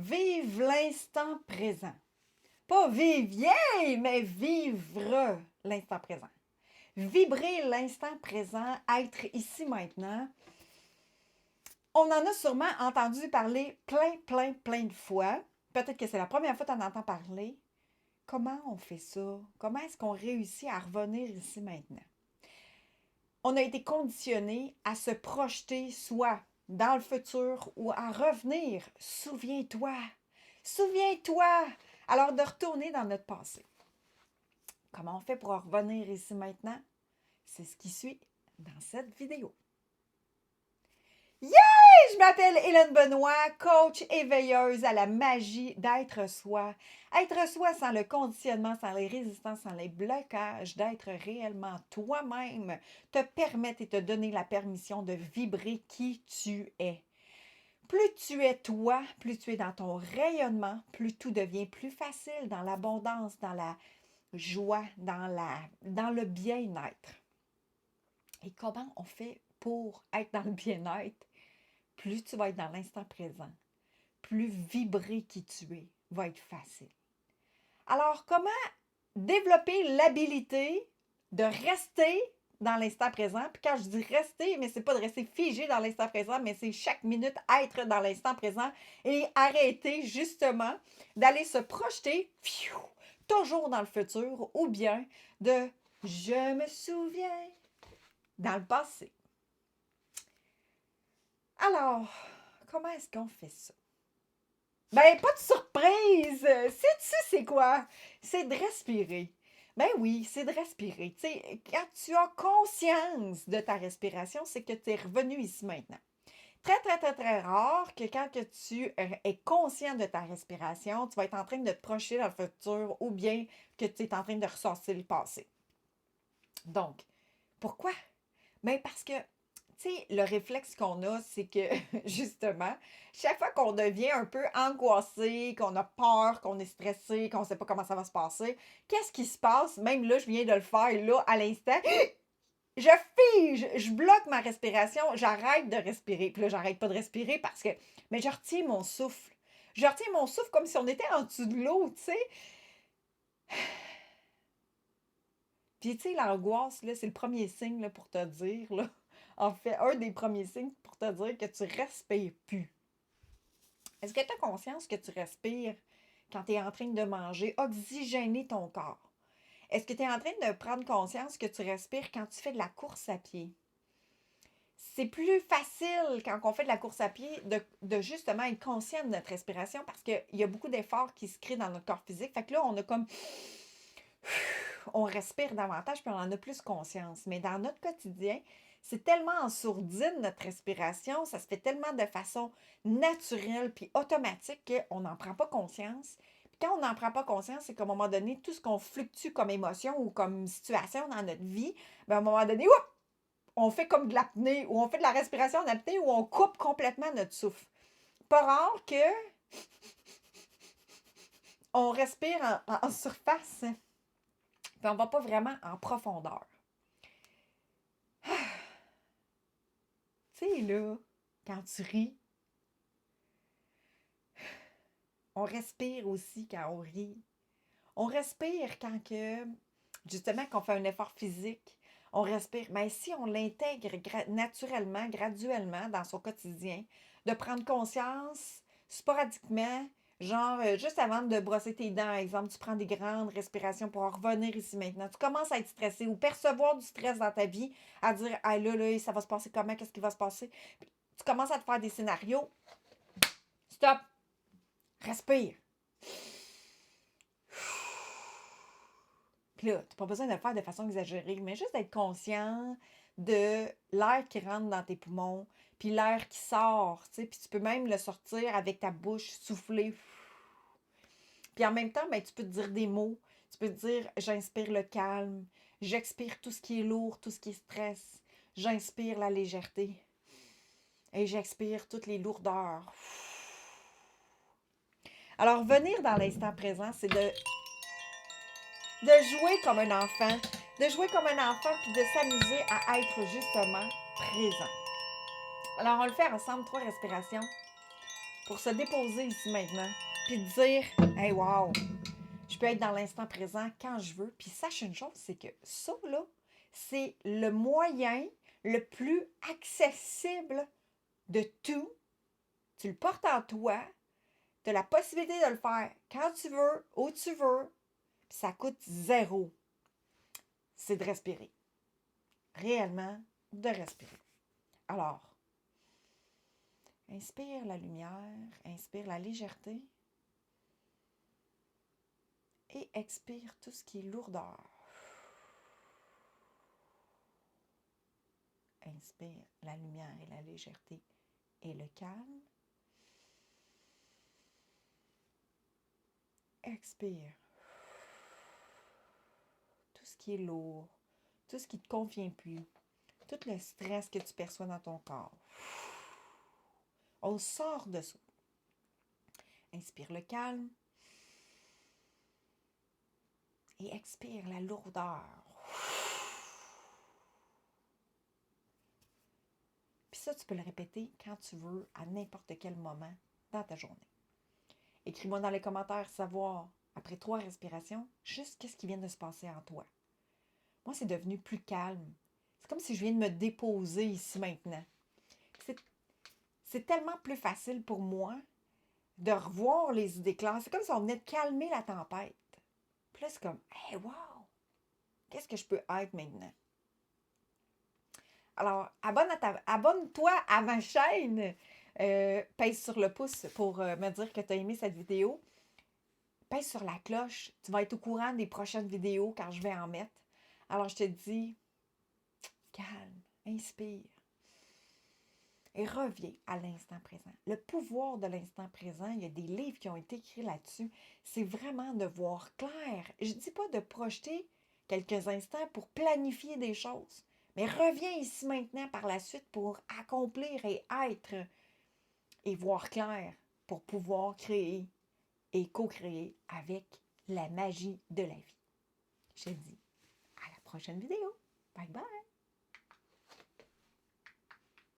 Vive l'instant présent. Pas viviez, mais vivre l'instant présent. Vibrer l'instant présent, être ici maintenant. On en a sûrement entendu parler plein de fois. Peut-être que c'est la première fois que tu en entends parler. Comment on fait ça? Comment est-ce qu'on réussit à revenir ici maintenant? On a été conditionné à se projeter soit dans le futur ou à revenir. Souviens-toi. Souviens-toi. Alors de retourner dans notre passé. Comment on fait pour revenir ici maintenant? C'est ce qui suit dans cette vidéo. Yeah! Je m'appelle Hélène Benoît, coach éveilleuse à la magie d'être soi. Être soi sans le conditionnement, sans les résistances, sans les blocages, d'être réellement toi-même, te permettre et te donner la permission de vibrer qui tu es. Plus tu es toi, plus tu es dans ton rayonnement, plus tout devient plus facile dans l'abondance, dans la joie, dans le bien-être. Et comment on fait pour être dans le bien-être? Plus tu vas être dans l'instant présent, plus vibrer qui tu es va être facile. Alors, comment développer l'habilité de rester dans l'instant présent? Puis quand je dis rester, mais c'est pas de rester figé dans l'instant présent, mais c'est chaque minute être dans l'instant présent et arrêter justement d'aller se projeter toujours dans le futur ou bien de je me souviens dans le passé. Alors, comment est-ce qu'on fait ça? Ben, pas de surprise! Sais-tu c'est quoi? C'est de respirer. Ben oui, c'est de respirer. Tu sais, quand tu as conscience de ta respiration, c'est que tu es revenu ici maintenant. Très rare que quand que tu es conscient de ta respiration, tu vas être en train de te projeter dans le futur ou bien que tu es en train de ressortir le passé. Donc, pourquoi? Ben parce que tu sais, le réflexe qu'on a, c'est que, justement, chaque fois qu'on devient un peu angoissé, qu'on a peur, qu'on est stressé, qu'on ne sait pas comment ça va se passer, qu'est-ce qui se passe? Même là, je viens de le faire, là, à l'instant. Je fige, je bloque ma respiration, j'arrête de respirer. Puis là, j'arrête pas de respirer parce que, mais je retiens mon souffle. Je retiens mon souffle comme si on était en dessous de l'eau, tu sais. Puis, tu sais, l'angoisse, là, c'est le premier signe là, pour te dire, là. En fait, un des premiers signes pour te dire que tu respires plus. Est-ce que tu as conscience que tu respires quand tu es en train de manger, oxygéner ton corps? Est-ce que tu es en train de prendre conscience que tu respires quand tu fais de la course à pied? C'est plus facile quand on fait de la course à pied de justement être conscient de notre respiration parce qu'il y a beaucoup d'efforts qui se créent dans notre corps physique. Fait que là, on a comme on respire davantage puis on en a plus conscience. Mais dans notre quotidien, c'est tellement en sourdine notre respiration, ça se fait tellement de façon naturelle puis automatique qu'on n'en prend pas conscience. Puis quand on n'en prend pas conscience, c'est qu'à un moment donné, tout ce qu'on fluctue comme émotion ou comme situation dans notre vie, bien, à un moment donné, on fait comme de l'apnée ou on fait de la respiration en apnée ou on coupe complètement notre souffle. Pas rare que on respire en surface, puis on ne va pas vraiment en profondeur. Tu sais, là, quand tu ris, on respire aussi quand on rit. On respire quand que, justement, qu'on fait un effort physique. On respire. Mais si on l'intègre naturellement, graduellement dans son quotidien, de prendre conscience sporadiquement, genre juste avant de brosser tes dents, exemple, tu prends des grandes respirations pour en revenir ici maintenant. Tu commences à être stressé ou percevoir du stress dans ta vie, à dire, ah là, ça va se passer comment, qu'est-ce qui va se passer? Tu commences à te faire des scénarios. Stop! Respire! Puis là, tu n'as pas besoin de le faire de façon exagérée, mais juste d'être conscient de l'air qui rentre dans tes poumons, puis l'air qui sort, tu sais, puis tu peux même le sortir avec ta bouche, souffler. Puis en même temps, ben, tu peux te dire des mots. Tu peux te dire, j'inspire le calme, j'expire tout ce qui est lourd, tout ce qui est stress, j'inspire la légèreté et j'expire toutes les lourdeurs. Alors, venir dans l'instant présent, c'est de jouer comme un enfant, puis de s'amuser à être justement présent. Alors, on le fait ensemble, 3 respirations. pour se déposer ici maintenant, puis de dire « Hey, wow! Je peux être dans l'instant présent quand je veux. » Puis sache une chose, c'est que ça, là, c'est le moyen le plus accessible de tout. Tu le portes en toi. Tu as la possibilité de le faire quand tu veux, où tu veux. Puis ça coûte zéro. C'est de respirer. Réellement, de respirer. Alors, inspire la lumière, inspire la légèreté et expire tout ce qui est lourdeur. Inspire la lumière et la légèreté et le calme. Expire tout ce qui est lourd, tout ce qui ne te convient plus, tout le stress que tu perçois dans ton corps. On sort de ça. Inspire le calme et expire la lourdeur. Puis ça, tu peux le répéter quand tu veux, à n'importe quel moment dans ta journée. Écris-moi dans les commentaires savoir, après 3 respirations, juste qu'est-ce qui vient de se passer en toi. Moi, c'est devenu plus calme. C'est comme si je viens de me déposer ici maintenant. C'est tellement plus facile pour moi de revoir les idées claires. C'est comme si on venait de calmer la tempête. Puis là, c'est comme, hey, wow! Qu'est-ce que je peux être maintenant? Alors, abonne-toi à ma chaîne. Pèse sur le pouce pour me dire que tu as aimé cette vidéo. Pèse sur la cloche. Tu vas être au courant des prochaines vidéos quand je vais en mettre. Alors, je te dis, calme, inspire. Et reviens à l'instant présent. Le pouvoir de l'instant présent, il y a des livres qui ont été écrits là-dessus. C'est vraiment de voir clair. Je ne dis pas de projeter quelques instants pour planifier des choses, mais reviens ici maintenant par la suite pour accomplir et être et voir clair pour pouvoir créer et co-créer avec la magie de la vie. Je te dis à la prochaine vidéo. Bye bye!